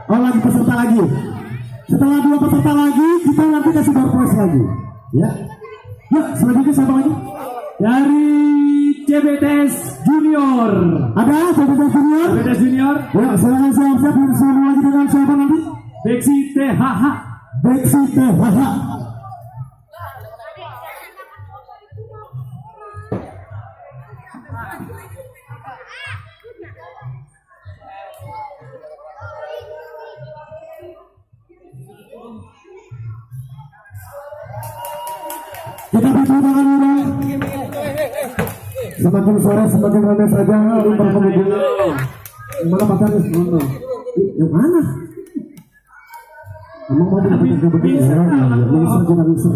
Oh, lagi peserta lagi. Setelah 2 peserta lagi, kita nanti kasih door prize lagi. Ya. Yuk, selanjutnya siapa lagi? Dari Cbts Junior. Ada Cbts Junior? Cbts Junior. Ya, silakan siap-siap bersama lagi dengan siapa nanti? Beksi THH. Beksi THH. Kita beri tangan dulu. Semakin sore semakin ramai saja untuk pengunjung. Yang mana pacarnya? Yang mana? Emang mau dapatkan begini? Bisa kita bisa.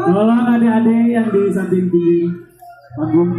Tolong adik-adik yang di samping kiri panggung.